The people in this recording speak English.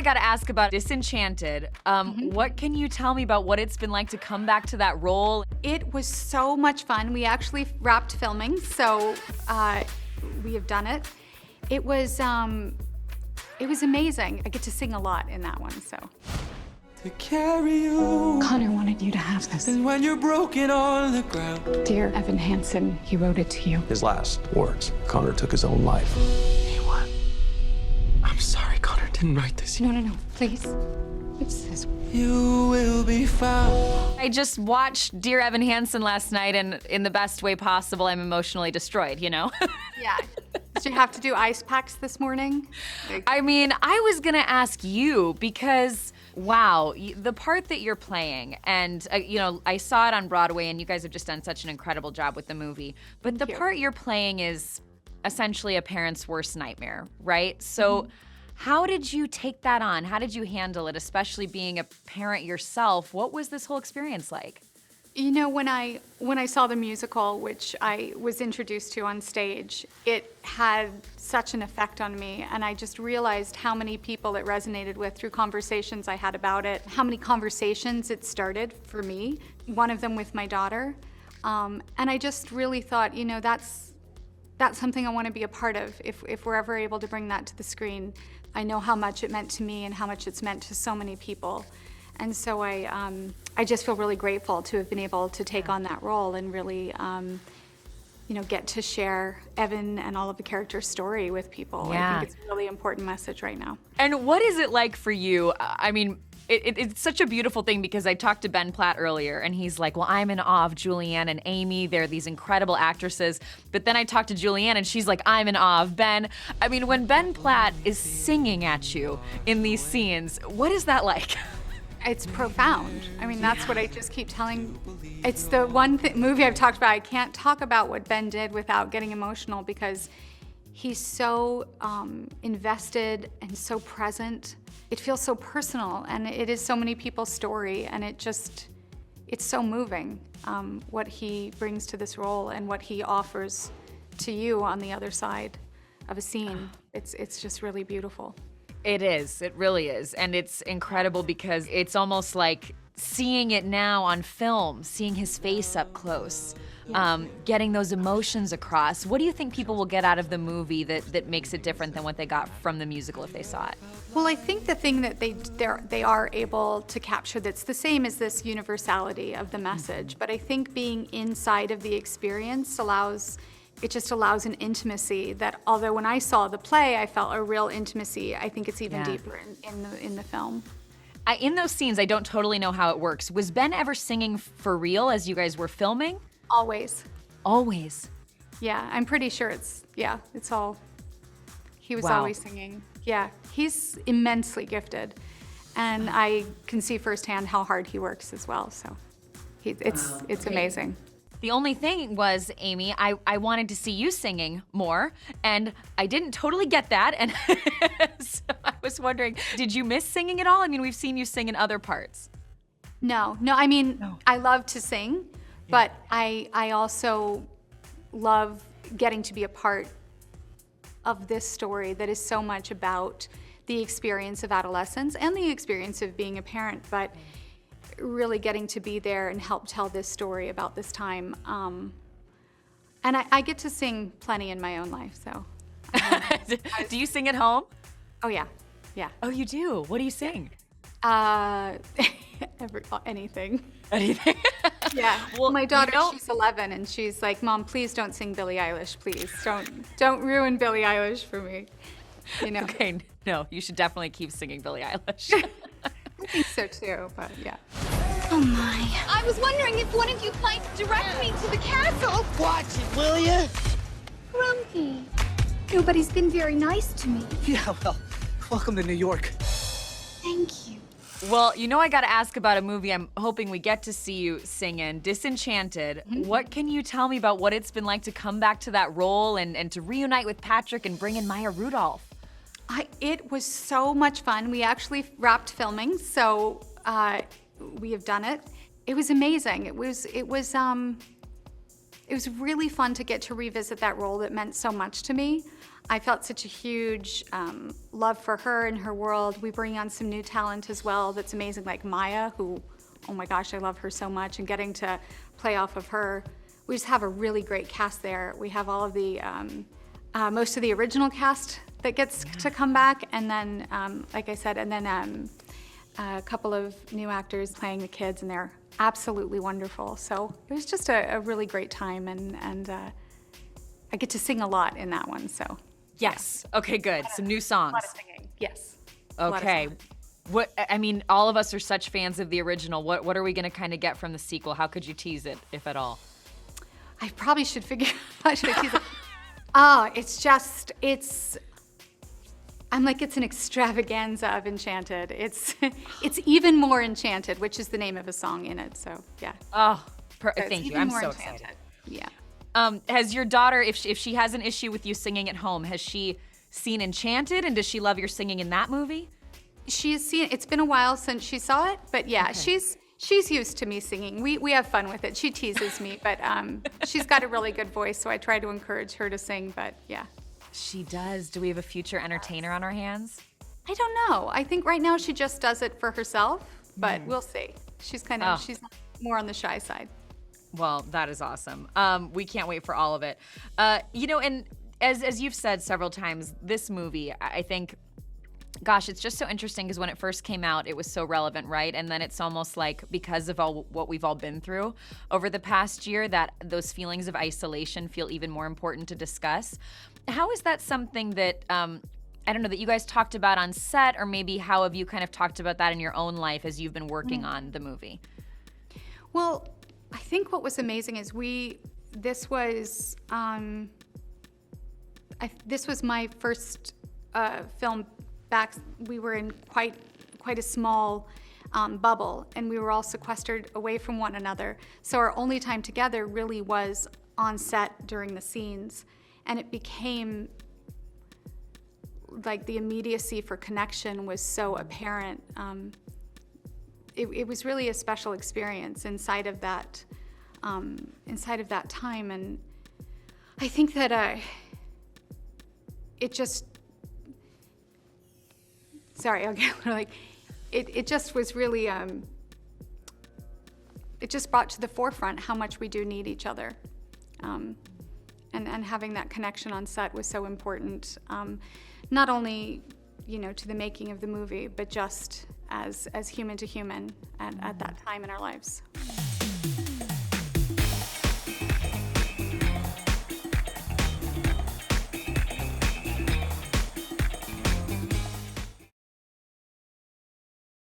I gotta ask about Disenchanted. What can you tell me about what it's been like to come back to that role? It was so much fun. We actually wrapped filming, so we have done it. It was amazing. I get to sing a lot in that one, so. To carry you. Connor wanted you to have this. And when you're broken on the ground. Dear Evan Hansen, he wrote it to you. His last words, Connor took his own life. What? I'm sorry, Connor didn't write this. No, please. It's this. You will be found. I just watched Dear Evan Hansen last night, and in the best way possible, I'm emotionally destroyed, you know? Yeah. Did you have to do ice packs this morning? I mean, I was gonna ask you because, wow, the part that you're playing, and you know, I saw it on Broadway, and you guys have just done such an incredible job with the movie. But the part you're playing is essentially a parent's worst nightmare, right? So how did you take that on? How did you handle it, especially being a parent yourself? What was this whole experience like? You know, when I saw the musical, which I was introduced to on stage, it had such an effect on me, and I just realized how many people it resonated with through conversations I had about it, how many conversations it started for me, one of them with my daughter. And I just really thought, you know, that's something I want to be a part of. If we're ever able to bring that to the screen, I know how much it meant to me and how much it's meant to so many people. And so I just feel really grateful to have been able to take on that role and really, you know, get to share Evan and all of the characters' story with people. Yeah. I think it's a really important message right now. And what is it like for you? I mean, it's such a beautiful thing because I talked to Ben Platt earlier, and he's like, well, I'm in awe of Julianne and Amy. They're these incredible actresses. But then I talked to Julianne, and she's like, I'm in awe of Ben. I mean, when Ben Platt is singing at you in these scenes, what is that like? It's profound. I mean, that's what I just keep telling. It's the one movie I've talked about. I can't talk about what Ben did without getting emotional because he's so invested and so present. It feels so personal, and it is so many people's story, and it's so moving what he brings to this role and what he offers to you on the other side of a scene. It's just really beautiful. It is. It really is. And it's incredible because it's almost like seeing it now on film, seeing his face up close, getting those emotions across. What do you think people will get out of the movie that makes it different than what they got from the musical if they saw it? Well, I think the thing that they are able to capture that's the same as this universality of the message, but I think being inside of the experience just allows an intimacy that, although when I saw the play, I felt a real intimacy, I think it's even deeper in the film. In those scenes, I don't totally know how it works. Was Ben ever singing for real as you guys were filming? Always. Always? Yeah, I'm pretty sure it's all, he was always singing. Yeah, he's immensely gifted, and I can see firsthand how hard he works as well, so it's amazing. The only thing was, Amy, I wanted to see you singing more, and I didn't totally get that, and so I was wondering, did you miss singing at all? I mean, we've seen you sing in other parts. No, I mean, I love to sing, but I also love getting to be a part of this story that is so much about the experience of adolescence and the experience of being a parent, but really getting to be there and help tell this story about this time. And I get to sing plenty in my own life, so. Do you sing at home? Oh, yeah. Oh, you do? What do you sing? Anything. Anything? Yeah. Well, my daughter, you know, she's 11, and she's like, Mom, please don't sing Billie Eilish, please. Don't ruin Billie Eilish for me, you know. Okay, no, you should definitely keep singing Billie Eilish. I think so too, but yeah. Oh my. I was wondering if one of you might direct me to the castle. Watch it, will ya? Grumpy. Nobody's been very nice to me. Yeah, well, welcome to New York. Thank you. Well, you know I gotta ask about a movie I'm hoping we get to see you sing in, Disenchanted. What can you tell me about what it's been like to come back to that role and to reunite with Patrick and bring in Maya Rudolph? It was so much fun. We actually wrapped filming, so we have done it. It was amazing. It was really fun to get to revisit that role that meant so much to me. I felt such a huge love for her and her world. We bring on some new talent as well that's amazing, like Maya, who, oh my gosh, I love her so much, and getting to play off of her. We just have a really great cast there. We have all of the, most of the original cast that gets to come back, and then, like I said, and then a couple of new actors playing the kids, and they're absolutely wonderful. So it was just a really great time, and I get to sing a lot in that one, so. Yes. Okay, good. Some new songs. A lot of singing, yes. Okay. What, I mean, all of us are such fans of the original. What are we going to kind of get from the sequel? How could you tease it, if at all? I probably should figure out how to tease it. Oh, it's I'm like, it's an extravaganza of Enchanted. It's even more Enchanted, which is the name of a song in it, so yeah. Oh, So thank you. I'm so excited. Yeah. Has your daughter, if she has an issue with you singing at home, has she seen Enchanted, and does she love your singing in that movie? She's seen, it's been a while since she saw it, but yeah, Okay. she's used to me singing. We have fun with it. She teases me, but she's got a really good voice, so I try to encourage her to sing, but yeah. She does. Do we have a future entertainer on our hands? I don't know. I think right now she just does it for herself, but we'll see. She's kind of, she's more on the shy side. Well, that is awesome. We can't wait for all of it. You know, and as you've said several times, this movie, I think, gosh, it's just so interesting because when it first came out, it was so relevant, right? And then it's almost like because of all what we've all been through over the past year, that those feelings of isolation feel even more important to discuss. How is that something that, I don't know, that you guys talked about on set, or maybe how have you kind of talked about that in your own life as you've been working on the movie? Well, I think what was amazing is this was my first film back. We were in quite a small bubble, and we were all sequestered away from one another. So our only time together really was on set during the scenes, and it became like the immediacy for connection was so apparent. It was really a special experience inside of that time, and I think that it just, sorry, I'll get like, it just was really, it just brought to the forefront how much we do need each other, and having that connection on set was so important, not only, you know, to the making of the movie, but just as human to human at that time in our lives.